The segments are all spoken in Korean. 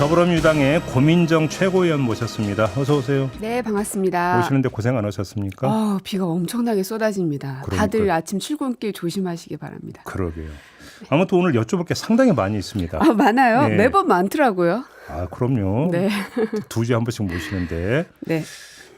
더불어민주당의 고민정 최고위원 모셨습니다. 어서 오세요. 네, 반갑습니다. 오시는데 고생 안 하셨습니까? 비가 엄청나게 쏟아집니다. 그러니까요. 다들 아침 출근길 조심하시기 바랍니다. 그러게요. 아무튼 오늘 여쭤볼 게 상당히 많이 있습니다. 많아요? 네. 매번 많더라고요. 그럼요. 네. 두 주에 한 번씩 모시는데. 네.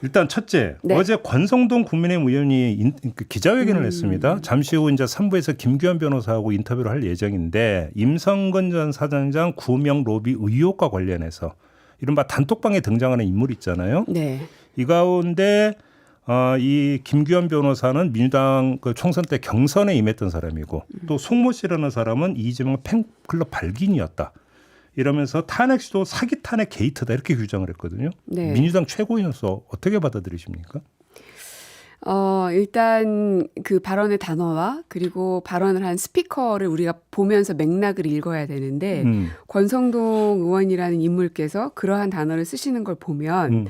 일단 첫째, 네. 어제 권성동 국민의힘 의원이 기자회견을 했습니다. 잠시 후 이제 3부에서 김규환 변호사하고 인터뷰를 할 예정인데 임성근 전 사장장 구명 로비 의혹과 관련해서 이른바 단톡방에 등장하는 인물 있잖아요. 네. 이 가운데 이 김규환 변호사는 민주당 그 총선 때 경선에 임했던 사람이고 또 송모 씨라는 사람은 이재명 팬클럽 발기인이었다. 이러면서 탄핵 시도 사기 탄핵 게이트다 이렇게 규정을 했거든요. 네. 민주당 최고위원서 어떻게 받아들이십니까? 일단 그 발언의 단어와 그리고 발언을 한 스피커를 우리가 보면서 맥락을 읽어야 되는데 권성동 의원이라는 인물께서 그러한 단어를 쓰시는 걸 보면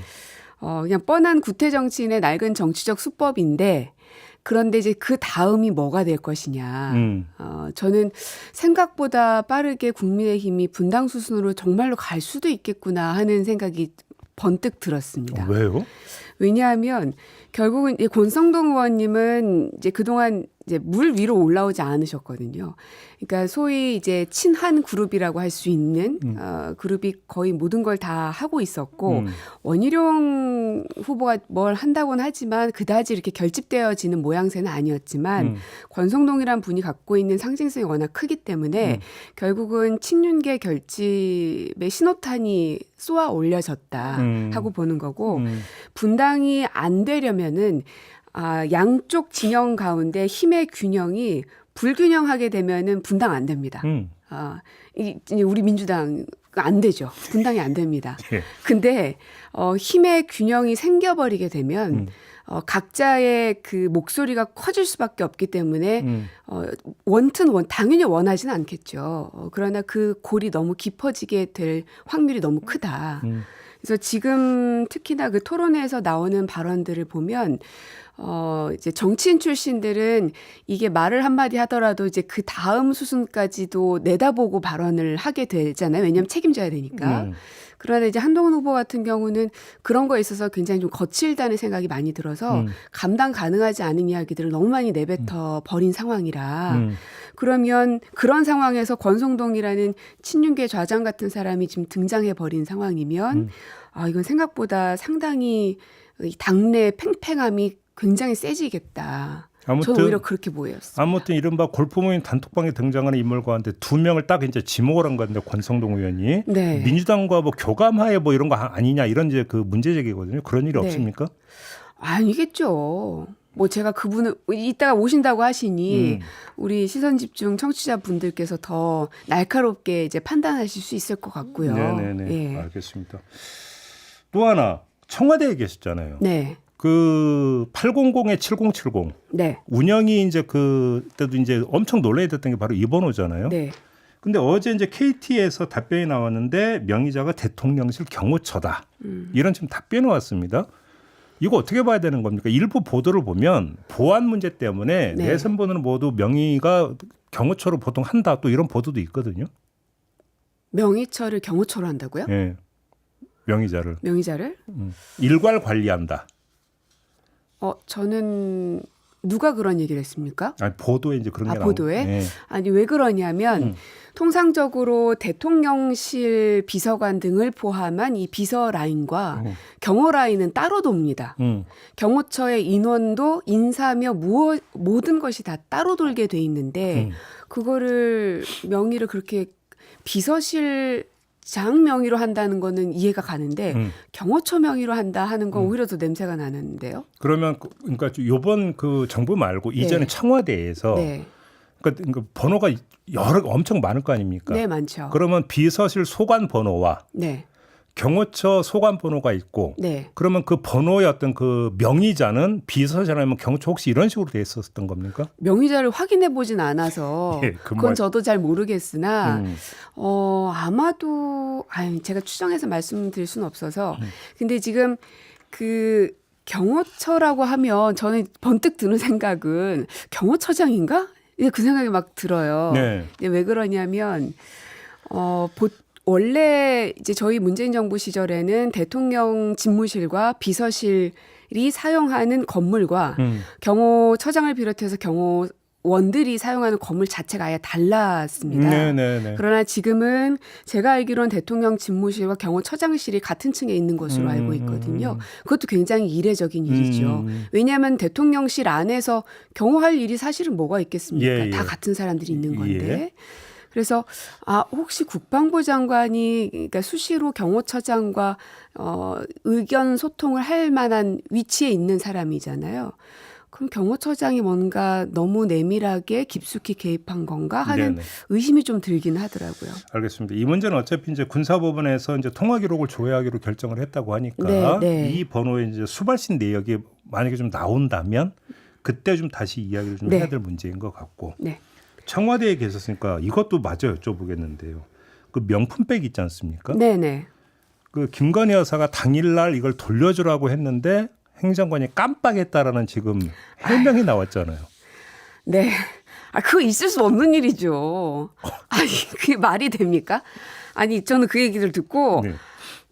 그냥 뻔한 구태 정치인의 낡은 정치적 수법인데 그런데 이제 그 다음이 뭐가 될 것이냐. 저는 생각보다 빠르게 국민의힘이 분당 수순으로 정말로 갈 수도 있겠구나 하는 생각이 번뜩 들었습니다. 왜요? 왜냐하면 결국은 이 권성동 의원님은 이제 그동안 이제 물 위로 올라오지 않으셨거든요. 그러니까 소위 이제 친한 그룹이라고 할 수 있는 그룹이 거의 모든 걸 다 하고 있었고 원희룡 후보가 뭘 한다고는 하지만 그다지 이렇게 결집되어지는 모양새는 아니었지만 권성동이란 분이 갖고 있는 상징성이 워낙 크기 때문에 결국은 친윤계 결집의 신호탄이 쏘아 올려졌다 하고 보는 거고 분당이 안 되려면은 양쪽 진영 가운데 힘의 균형이 불균형하게 되면은 분당 안 됩니다. 우리 민주당 안 되죠. 분당이 안 됩니다. 예. 근데 힘의 균형이 생겨버리게 되면 각자의 그 목소리가 커질 수밖에 없기 때문에 당연히 원하지는 않겠죠. 그러나 그 골이 너무 깊어지게 될 확률이 너무 크다. 그래서 지금 특히나 그 토론회에서 나오는 발언들을 보면 이제 정치인 출신들은 이게 말을 한마디 하더라도 이제 그 다음 수순까지도 내다보고 발언을 하게 되잖아요. 왜냐하면 책임져야 되니까. 그러나 이제 한동훈 후보 같은 경우는 그런 거에 있어서 굉장히 좀 거칠다는 생각이 많이 들어서 감당 가능하지 않은 이야기들을 너무 많이 내뱉어 버린 상황이라 그러면 그런 상황에서 권성동이라는 친윤계 좌장 같은 사람이 지금 등장해 버린 상황이면 이건 생각보다 상당히 당내 팽팽함이 굉장히 세지겠다. 저는 오히려 그렇게 보였어요. 아무튼 이른바 골프 모임 단톡방에 등장하는 인물 가운데 두 명을 딱 이제 지목을 한 건데 권성동 의원이 네. 민주당과 뭐 교감하에 뭐 이런 거 아니냐 이런 이제 그 문제 제기거든요. 그런 일이 없습니까? 아니겠죠. 뭐 제가 그분을 이따가 오신다고 하시니 우리 시선 집중 청취자 분들께서 더 날카롭게 이제 판단하실 수 있을 것 같고요. 네네네. 예. 알겠습니다. 또 하나 청와대에 계셨잖아요. 네. 그 800에 7070. 네. 운영이 이제 그때도 이제 엄청 논란이 됐던 게 바로 이 번호잖아요. 네. 근데 어제 이제 KT에서 답변이 나왔는데 명의자가 대통령실 경호처다. 이런 지금 답변이 왔습니다. 이거 어떻게 봐야 되는 겁니까? 일부 보도를 보면 보안 문제 때문에 네. 내선 번호는 모두 명의가 경호처로 보통 한다. 또 이런 보도도 있거든요. 명의처를 경호처로 한다고요? 예. 명의자를. 명의자를? 일괄 관리한다. 저는 누가 그런 얘기를 했습니까? 아니, 보도에 이제 그런 게 나오고. 보도에? 예. 아니 왜 그러냐면 통상적으로 대통령실 비서관 등을 포함한 이 비서 라인과 경호 라인은 따로 돕니다. 경호처의 인원도 인사며 모든 것이 다 따로 돌게 돼 있는데 그거를 명의를 그렇게 비서실 장 명의로 한다는 거는 이해가 가는데 경호처 명의로 한다 하는 건 오히려 더 냄새가 나는데요. 그러면 그러니까 이번 그 정부 말고 이전에 청와대에서 네. 그러니까 번호가 엄청 많을 거 아닙니까? 네, 많죠. 그러면 비서실 소관 번호와 네. 경호처 소관 번호가 있고 네. 그러면 그 번호의 어떤 그 명의자는 비서실 아니면 경호처 혹시 이런 식으로 돼 있었던 겁니까? 명의자를 확인해 보진 않아서 예, 그건 저도 잘 모르겠으나 아마도 제가 추정해서 말씀드릴 수는 없어서 근데 지금 그 경호처라고 하면 저는 번뜩 드는 생각은 경호처장인가? 그 생각이 막 들어요. 네. 근데 왜 그러냐면 원래 이제 저희 문재인 정부 시절에는 대통령 집무실과 비서실이 사용하는 건물과 경호처장을 비롯해서 경호원들이 사용하는 건물 자체가 아예 달랐습니다. 네네네. 그러나 지금은 제가 알기로는 대통령 집무실과 경호처장실이 같은 층에 있는 것으로 알고 있거든요. 그것도 굉장히 이례적인 일이죠. 왜냐하면 대통령실 안에서 경호할 일이 사실은 뭐가 있겠습니까? 예, 예. 다 같은 사람들이 있는 건데. 예. 그래서 혹시 국방부 장관이 그러니까 수시로 경호처장과 의견 소통을 할 만한 위치에 있는 사람이잖아요. 그럼 경호처장이 뭔가 너무 내밀하게 깊숙이 개입한 건가 하는 네네. 의심이 좀 들긴 하더라고요. 알겠습니다. 이 문제는 어차피 이제 군사법원에서 이제 통화 기록을 조회하기로 결정을 했다고 하니까 네, 네. 이 번호에 이제 수발신 내역이 만약에 좀 나온다면 그때 좀 다시 이야기를 좀 네. 해야 될 문제인 것 같고. 네. 청와대에 계셨으니까 이것도 마저 여쭤보겠는데요. 그 명품백 있지 않습니까? 네네. 그 김건희 여사가 당일날 이걸 돌려주라고 했는데 행정관이 깜빡했다라는 지금 해명이 나왔잖아요. 네. 그거 있을 수 없는 일이죠. 아니, 그게 말이 됩니까? 아니, 저는 그 얘기를 듣고 네.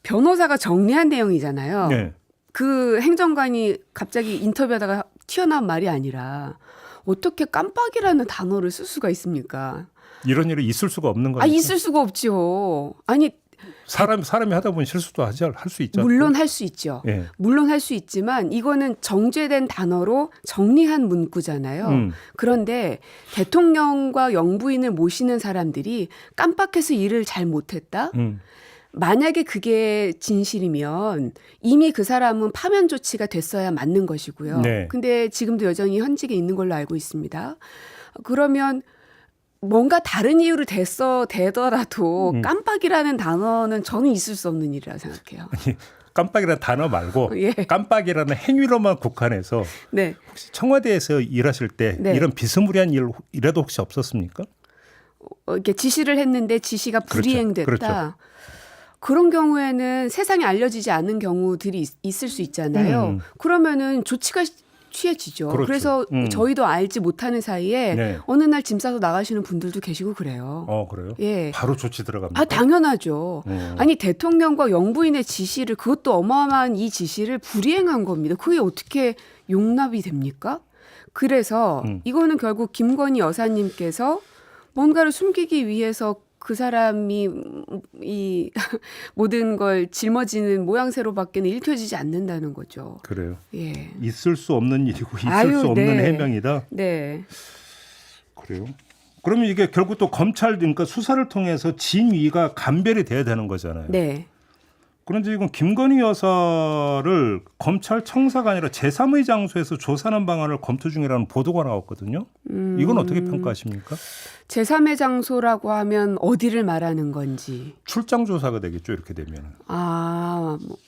변호사가 정리한 내용이잖아요. 네. 그 행정관이 갑자기 인터뷰하다가 튀어나온 말이 아니라 어떻게 깜빡이라는 단어를 쓸 수가 있습니까? 이런 일이 있을 수가 없는 거니까. 있을 수가 없죠. 아니, 사람이 하다 보면 실수도 할 수 있죠. 물론 할 수 있죠. 예. 물론 할 수 있지만 이거는 정제된 단어로 정리한 문구잖아요. 그런데 대통령과 영부인을 모시는 사람들이 깜빡해서 일을 잘 못했다? 만약에 그게 진실이면 이미 그 사람은 파면 조치가 됐어야 맞는 것이고요. 네. 근데 지금도 여전히 현직에 있는 걸로 알고 있습니다. 그러면 뭔가 다른 이유로 되더라도 깜빡이라는 단어는 저는 있을 수 없는 일이라 생각해요. 깜빡이라는 단어 말고 예. 깜빡이라는 행위로만 국한해서 네. 혹시 청와대에서 일하실 때 네. 이런 비스무리한 일이라도 혹시 없었습니까? 이렇게 지시를 했는데 지시가 불이행됐다. 그렇죠. 그런 경우에는 세상에 알려지지 않은 경우들이 있을 수 있잖아요. 그러면은 조치가 취해지죠. 그렇죠. 그래서 저희도 알지 못하는 사이에 네. 어느 날 짐 싸서 나가시는 분들도 계시고 그래요. 그래요? 예. 바로 조치 들어갑니다. 당연하죠. 아니 대통령과 영부인의 지시를 그것도 어마어마한 이 지시를 불이행한 겁니다. 그게 어떻게 용납이 됩니까? 그래서 이거는 결국 김건희 여사님께서 뭔가를 숨기기 위해서 그 사람이 이 모든 걸 짊어지는 모양새로밖에는 읽혀지지 않는다는 거죠. 그래요. 예. 있을 수 없는 일이고 있을 수 없는 네. 해명이다. 네. 그래요. 그러면 이게 결국 또 검찰 그러니까 수사를 통해서 진위가 감별이 돼야 되는 거잖아요. 네. 그런데 지금 김건희 여사를 검찰청사가 아니라 제3의 장소에서 조사하는 방안을 검토 중이라는 보도가 나왔거든요. 이건 어떻게 평가하십니까? 제3의 장소라고 하면 어디를 말하는 건지. 출장 조사가 되겠죠. 이렇게 되면.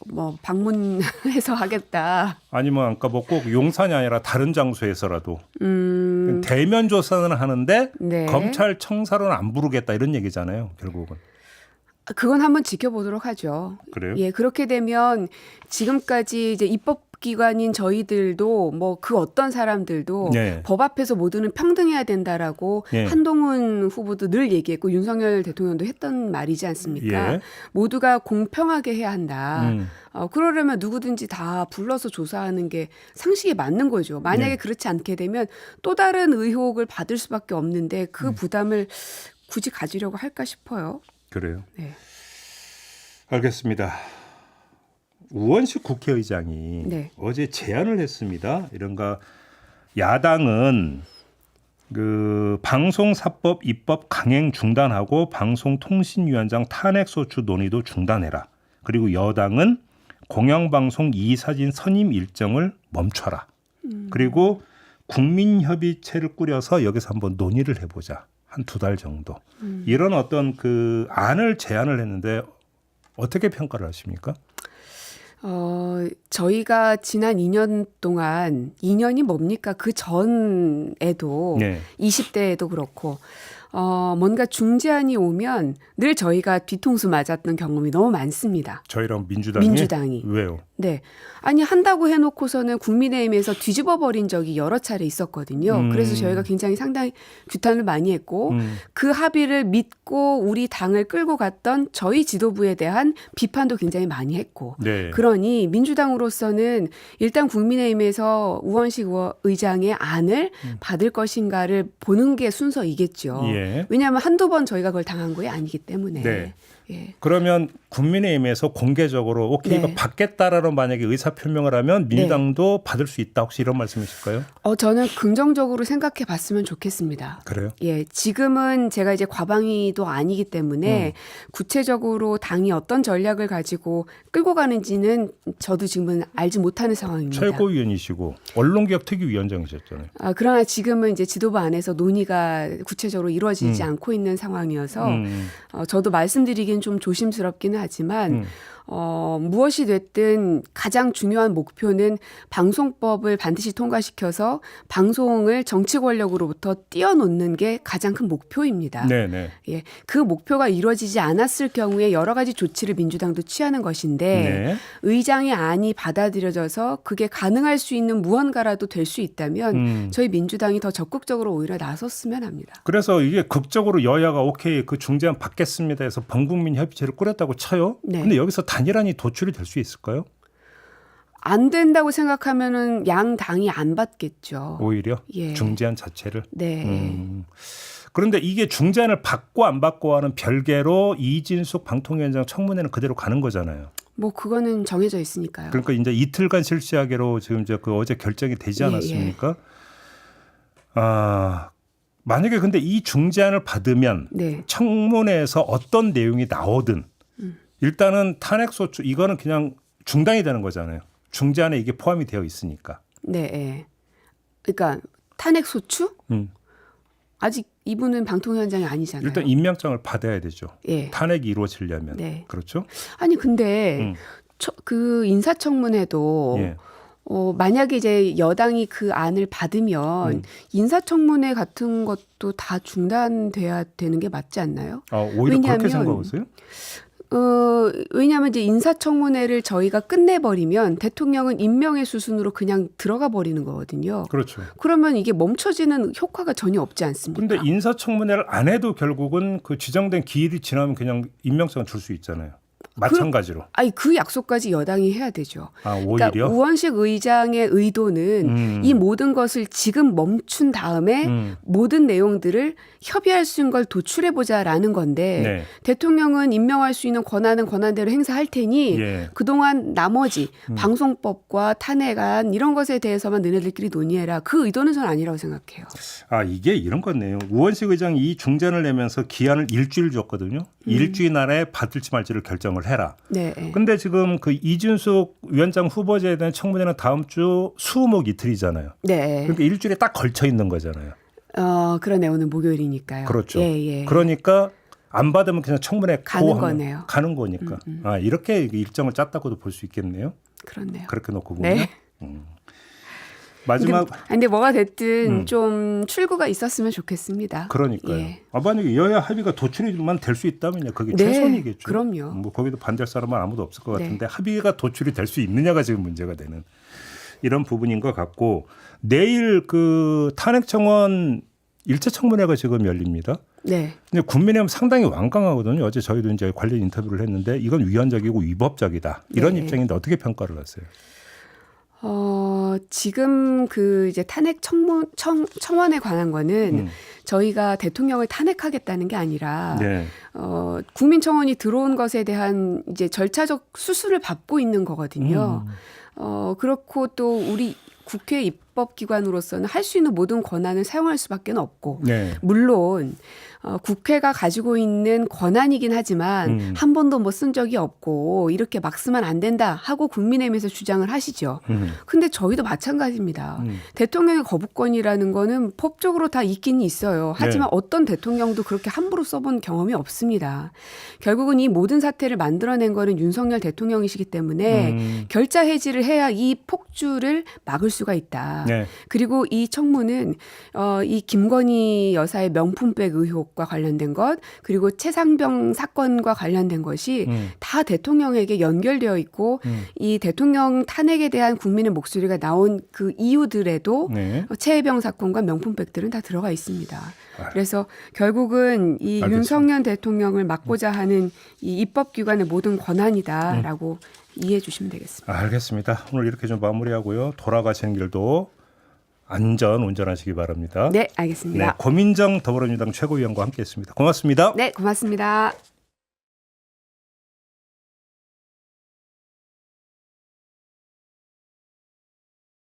뭐 방문해서 하겠다. 아니면 아까 뭐 꼭 용산이 아니라 다른 장소에서라도 대면 조사는 하는데 네. 검찰청사로는 안 부르겠다 이런 얘기잖아요. 결국은. 그건 한번 지켜보도록 하죠. 그래요? 예, 그렇게 되면 지금까지 이제 입법기관인 저희들도 뭐 그 어떤 사람들도 네. 법 앞에서 모두는 평등해야 된다라고 네. 한동훈 후보도 늘 얘기했고 윤석열 대통령도 했던 말이지 않습니까? 예. 모두가 공평하게 해야 한다. 그러려면 누구든지 다 불러서 조사하는 게 상식에 맞는 거죠. 만약에 네. 그렇지 않게 되면 또 다른 의혹을 받을 수밖에 없는데 그 부담을 굳이 가지려고 할까 싶어요. 그래요. 네. 알겠습니다. 우원식 국회의장이 네. 어제 제안을 했습니다. 이런가 야당은 그 방송사법 입법 강행 중단하고 방송통신위원장 탄핵소추 논의도 중단해라. 그리고 여당은 공영방송 이사진 선임 일정을 멈춰라. 그리고 국민협의체를 꾸려서 여기서 한번 논의를 해보자. 한 2달 정도. 이런 어떤 그 안을 제안을 했는데 어떻게 평가를 하십니까? 저희가 지난 2년 동안 2년이 뭡니까? 그 전에도 네. 20대에도 그렇고 뭔가 중재안이 오면 늘 저희가 뒤통수 맞았던 경험이 너무 많습니다. 저희랑 민주당이 왜요? 네. 아니 한다고 해놓고서는 국민의힘에서 뒤집어 버린 적이 여러 차례 있었거든요. 그래서 저희가 굉장히 상당히 규탄을 많이 했고 그 합의를 믿고 우리 당을 끌고 갔던 저희 지도부에 대한 비판도 굉장히 많이 했고 네. 그러니 민주당으로서는 일단 국민의힘에서 우원식 의장의 안을 받을 것인가를 보는 게 순서이겠죠. 예. 왜냐하면 한두 번 저희가 그걸 당한 게 아니기 때문에. 네. 예. 그러면 국민의힘에서 공개적으로 오케이 이거 네. 받겠다라는 만약에 의사표명을 하면 민주당도 받을 수 있다. 혹시 이런 말씀이실까요? 저는 긍정적으로 생각해 봤으면 좋겠습니다. 그래요? 예, 지금은 제가 이제 과방위도 아니기 때문에 구체적으로 당이 어떤 전략을 가지고 끌고 가는지는 저도 지금은 알지 못하는 상황입니다. 최고위원이시고 언론개혁특위위원장이셨잖아요. 그러나 지금은 이제 지도부 안에서 논의가 구체적으로 이루어지지 않고 있는 상황이어서 저도 말씀드리기는 좀 조심스럽기는 하지만 무엇이 됐든 가장 중요한 목표는 방송법을 반드시 통과시켜서 방송을 정치 권력으로부터 띄워놓는 게 가장 큰 목표입니다. 네네. 예, 그 목표가 이루어지지 않았을 경우에 여러 가지 조치를 민주당도 취하는 것인데 네. 의장의 안이 받아들여져서 그게 가능할 수 있는 무언가라도 될 수 있다면 저희 민주당이 더 적극적으로 오히려 나섰으면 합니다. 그래서 이게 극적으로 여야가 오케이 그 중재안 받겠습니다 해서 범국민 협의체를 꾸렸다고 쳐요. 네. 근데 여기서 단일안이 도출이 될 수 있을까요? 안 된다고 생각하면은 양 당이 안 받겠죠. 오히려 예. 중재안 자체를. 네. 그런데 이게 중재안을 받고 안 받고 하는 별개로 이진숙 방통위원장 청문회는 그대로 가는 거잖아요. 뭐 그거는 정해져 있으니까요. 그러니까 이제 이틀간 실시하기로 지금 이제 그 어제 결정이 되지 않았습니까? 만약에 근데 이 중재안을 받으면 네. 청문회에서 어떤 내용이 나오든 일단은 탄핵소추 이거는 그냥 중단이 되는 거잖아요. 중재안에 이게 포함이 되어 있으니까. 네. 예. 그러니까 탄핵 소추? 아직 이분은 방통위원장이 아니잖아요. 일단 임명장을 받아야 되죠. 예. 탄핵이 이루어지려면. 네. 그렇죠? 아니 근데 그 인사청문회도 예. 만약에 이제 여당이 그 안을 받으면 인사청문회 같은 것도 다 중단돼야 되는 게 맞지 않나요? 오히려 그렇게 생각하세요? 왜냐하면 이제 인사청문회를 저희가 끝내버리면 대통령은 임명의 수순으로 그냥 들어가 버리는 거거든요. 그렇죠. 그러면 이게 멈춰지는 효과가 전혀 없지 않습니까? 그런데 인사청문회를 안 해도 결국은 그 지정된 기일이 지나면 그냥 임명장을 줄 수 있잖아요. 마찬가지로. 그 약속까지 여당이 해야 되죠. 오히려? 그러니까 우원식 의장의 의도는 이 모든 것을 지금 멈춘 다음에 모든 내용들을 협의할 수 있는 걸 도출해보자라는 건데 네. 대통령은 임명할 수 있는 권한은 권한대로 행사할 테니 예. 그동안 나머지 방송법과 탄핵안 이런 것에 대해서만 너네들끼리 논의해라. 그 의도는 전 아니라고 생각해요. 이게 이런 거네요. 우원식 의장이 이 중재안을 내면서 기한을 일주일 줬거든요. 일주일 안에 받을지 말지를 결정을 해라. 네. 근데 지금 그 이준숙 위원장 후보자에 대한 청문회는 다음 주 수목 이틀이잖아요. 네. 그러니까 일주일에 딱 걸쳐 있는 거잖아요. 그러네. 오늘 목요일이니까요. 그렇죠. 예. 그러니까 안 받으면 그냥 청문회 가는 거네요. 가는 거니까. 이렇게 일정을 짰다고도 볼 수 있겠네요. 그렇네요. 그렇게 놓고 보면. 네. 마지막. 근데 뭐가 됐든 좀 출구가 있었으면 좋겠습니다. 그러니까요. 예. 만약에 여야 합의가 도출이만 될 수 있다면요. 그게 네, 최선이겠죠. 그럼요. 뭐 거기도 반대할 사람은 아무도 없을 것 네. 같은데 합의가 도출이 될 수 있느냐가 지금 문제가 되는 이런 부분인 것 같고 내일 그 탄핵청원 1차 청문회가 지금 열립니다. 네. 근데 국민의힘 상당히 완강하거든요. 어제 저희도 이제 관련 인터뷰를 했는데 이건 위헌적이고 위법적이다. 이런 네. 입장인데 어떻게 평가를 하세요? 지금 그 이제 탄핵 청원에 관한 거는 저희가 대통령을 탄핵하겠다는 게 아니라 네. 국민청원이 들어온 것에 대한 이제 절차적 수술을 밟고 있는 거거든요. 그렇고 또 우리 국회 입법기관으로서는 할 수 있는 모든 권한을 사용할 수밖에 없고 네. 물론 국회가 가지고 있는 권한이긴 하지만 한 번도 뭐 쓴 적이 없고 이렇게 막 쓰면 안 된다 하고 국민의힘에서 주장을 하시죠. 근데 저희도 마찬가지입니다. 대통령의 거부권이라는 거는 법적으로 다 있긴 있어요. 하지만 네. 어떤 대통령도 그렇게 함부로 써본 경험이 없습니다. 결국은 이 모든 사태를 만들어낸 거는 윤석열 대통령이시기 때문에 결자 해지를 해야 이 폭주를 막을 수가 있다. 네. 그리고 이 청문은 이 김건희 여사의 명품백 의혹 의혹과 관련된 것 그리고 최상병 사건과 관련된 것이 다 대통령에게 연결되어 있고 이 대통령 탄핵에 대한 국민의 목소리가 나온 그 이유들에도 네. 최혜병 사건과 명품백들은 다 들어가 있습니다. 그래서 결국은 이 알겠습니다. 윤석열 대통령을 막고자 하는 이 입법기관의 모든 권한이다라고 이해해 주시면 되겠습니다. 알겠습니다. 오늘 이렇게 좀 마무리하고요. 돌아가시는 길도 안전 운전하시기 바랍니다. 네, 알겠습니다. 네, 고민정 더불어민주당 최고위원과 함께했습니다. 고맙습니다. 네, 고맙습니다.